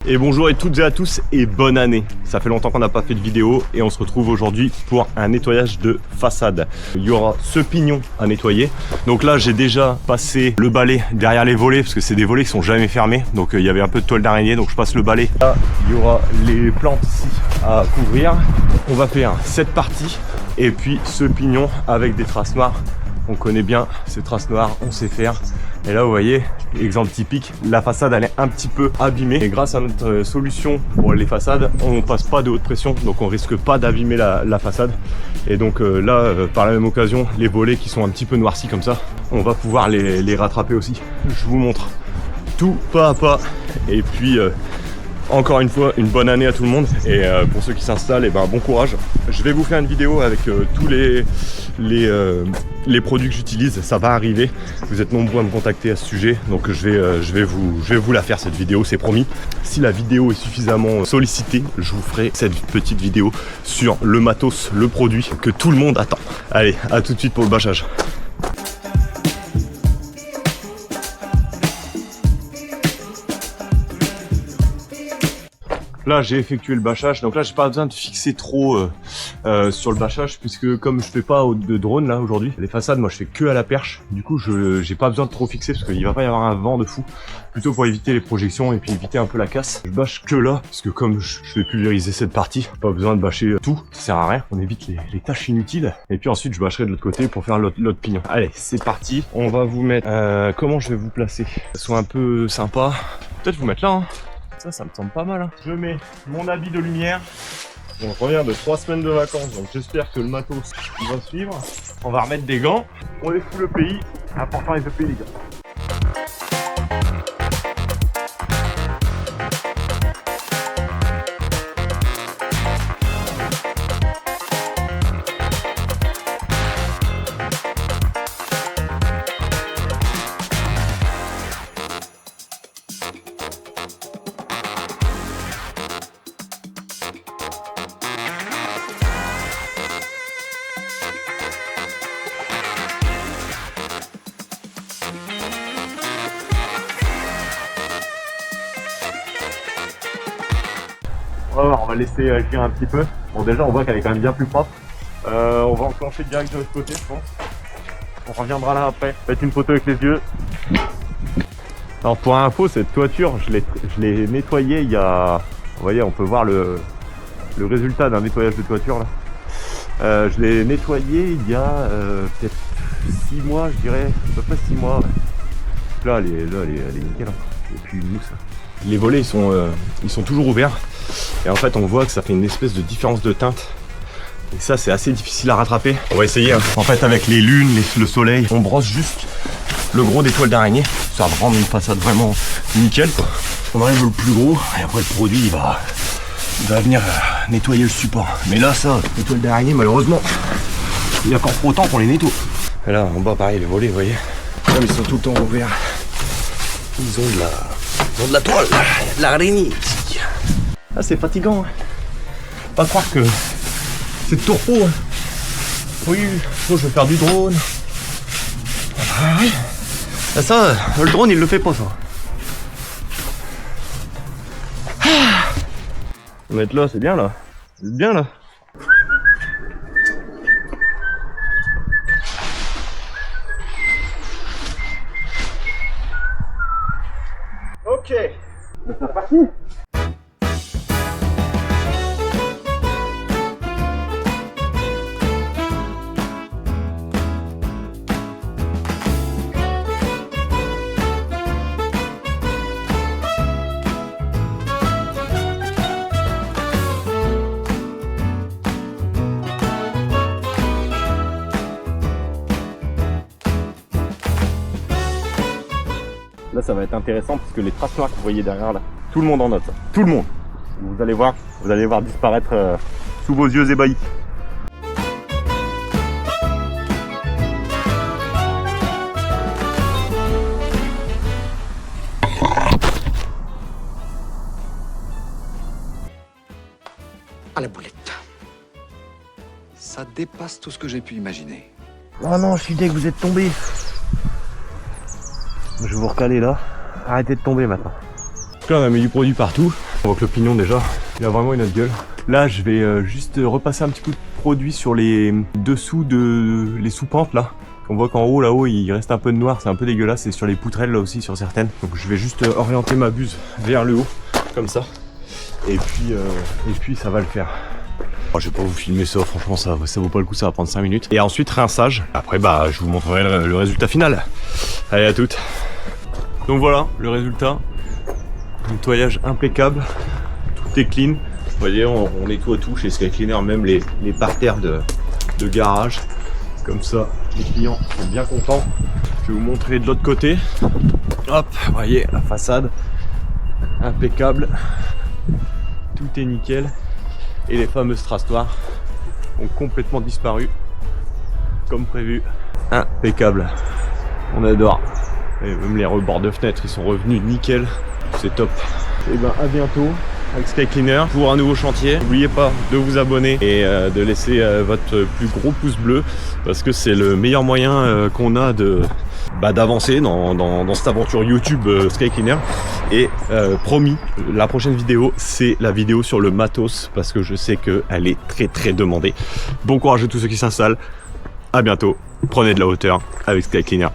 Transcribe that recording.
Et bonjour à toutes et à tous et bonne année. Ça fait longtemps qu'on n'a pas fait de vidéo et on se retrouve aujourd'hui pour un nettoyage de façade. Il y aura ce pignon à nettoyer. Donc là j'ai déjà passé le balai derrière les volets parce que c'est des volets qui sont jamais fermés. Donc il y avait un peu de toile d'araignée, donc je passe le balai. Là il y aura les plantes ici à couvrir. On va faire cette partie et puis ce pignon avec des traces noires. On connaît bien ces traces noires, on sait faire. Et là vous voyez, exemple typique, la façade elle est un petit peu abîmée. Et grâce à notre solution pour les façades, on passe pas de haute pression, donc on risque pas d'abîmer la façade. Et donc là, par la même occasion, les volets qui sont un petit peu noircis comme ça, on va pouvoir les rattraper aussi. Je vous montre tout pas à pas. Et puis encore une fois, une bonne année à tout le monde. Et pour ceux qui s'installent, et ben bon courage. Je vais vous faire une vidéo avec tous les produits que j'utilise. Ça va arriver. Vous êtes nombreux à me contacter à ce sujet. Donc je vais vous la faire cette vidéo, c'est promis. Si la vidéo est suffisamment sollicitée, je vous ferai cette petite vidéo sur le matos, le produit que tout le monde attend. Allez, à tout de suite pour le bâchage. Là j'ai effectué le bâchage, donc là j'ai pas besoin de fixer trop sur le bâchage puisque comme je fais pas de drone là aujourd'hui, les façades moi je fais que à la perche, du coup j'ai pas besoin de trop fixer parce qu'il va pas y avoir un vent de fou, plutôt pour éviter les projections et puis éviter un peu la casse. Je bâche que là parce que comme je vais pulvériser cette partie, pas besoin de bâcher tout, ça sert à rien, on évite les tâches inutiles et puis ensuite je bâcherai de l'autre côté pour faire l'autre pignon. Allez c'est parti, on va vous mettre, comment je vais vous placer, que ça soit un peu sympa, peut-être vous mettre là hein. Ça me semble pas mal. Hein. Je mets mon habit de lumière. On revient de 3 semaines de vacances, donc j'espère que le matos il va suivre. On va remettre des gants. On les fout le pays. Important les pays les gars. On va laisser agir un petit peu. Bon déjà on voit qu'elle est quand même bien plus propre. On va enclencher direct de l'autre côté je pense. On reviendra là après. Faites une photo avec les yeux. Alors pour info, cette toiture je l'ai nettoyée il y a... Vous voyez on peut voir le résultat d'un nettoyage de toiture là. Je l'ai nettoyée il y a peut-être 6 mois je dirais. À peu près 6 mois. Ouais. Là elle est nickel. Hein. Et puis une mousse. Les volets ils sont toujours ouverts. Et en fait on voit que ça fait une espèce de différence de teinte. Et ça c'est assez difficile à rattraper. On va essayer. Hein. En fait avec les lunes, le soleil, on brosse juste le gros des toiles d'araignée. Ça va rendre une façade vraiment nickel quoi. On enlève le plus gros et après le produit il va venir nettoyer le support. Mais là ça, les toiles d'araignée malheureusement, il y a encore trop autant qu'on les nettoie. Et là en bas pareil les volets vous voyez. Comme ils sont tout le temps ouverts. Ils ont de la toile, de l'araignée ici. Ah c'est fatigant. Hein. Pas croire que c'est de tourpeau. Hein. Oui, je vais faire du drone. Ah, oui. Ah, ça, le drone il le fait pas ça. Ah. On va mettre là, c'est bien là. C'est bien là. Ok. C'est parti. Là ça va être intéressant parce que les traces noires que vous voyez derrière là, tout le monde en note ça. Tout le monde. Vous allez voir disparaître sous vos yeux ébahis. À la boulette. Ça dépasse tout ce que j'ai pu imaginer. Oh non, je suis deg, vous êtes tombé. Je vais vous recaler là. Arrêtez de tomber maintenant. Là, on a mis du produit partout. On voit que le pignon déjà, il a vraiment une autre gueule. Là je vais juste repasser un petit coup de produit sur les dessous de les sous-pentes là. On voit qu'en haut là-haut il reste un peu de noir, c'est un peu dégueulasse, et sur les poutrelles là aussi sur certaines. Donc je vais juste orienter ma buse vers le haut, comme ça. Et puis ça va le faire. Oh, je vais pas vous filmer ça, franchement ça vaut pas le coup, ça va prendre 5 minutes. Et ensuite rinçage. Après bah je vous montrerai le résultat final. Allez à toutes. Donc voilà le résultat. Nettoyage impeccable. Tout est clean. Vous voyez on nettoie tout chez Sky Cleaner, même les parterres de garage. Comme ça les clients sont bien contents. Je vais vous montrer de l'autre côté. Hop, vous voyez la façade. Impeccable. Tout est nickel. Et les fameuses trassoirs ont complètement disparu, comme prévu. Impeccable. On adore. Et même les rebords de fenêtres, ils sont revenus nickel. C'est top. Et ben à bientôt avec Sky Cleaner pour un nouveau chantier. N'oubliez pas de vous abonner et de laisser votre plus gros pouce bleu, parce que c'est le meilleur moyen qu'on a de d'avancer dans cette aventure YouTube Sky Cleaner. Et promis, la prochaine vidéo c'est la vidéo sur le matos, parce que je sais qu'elle est très demandée. Bon courage à tous ceux qui s'installent, à bientôt, prenez de la hauteur avec Sky Cleaner.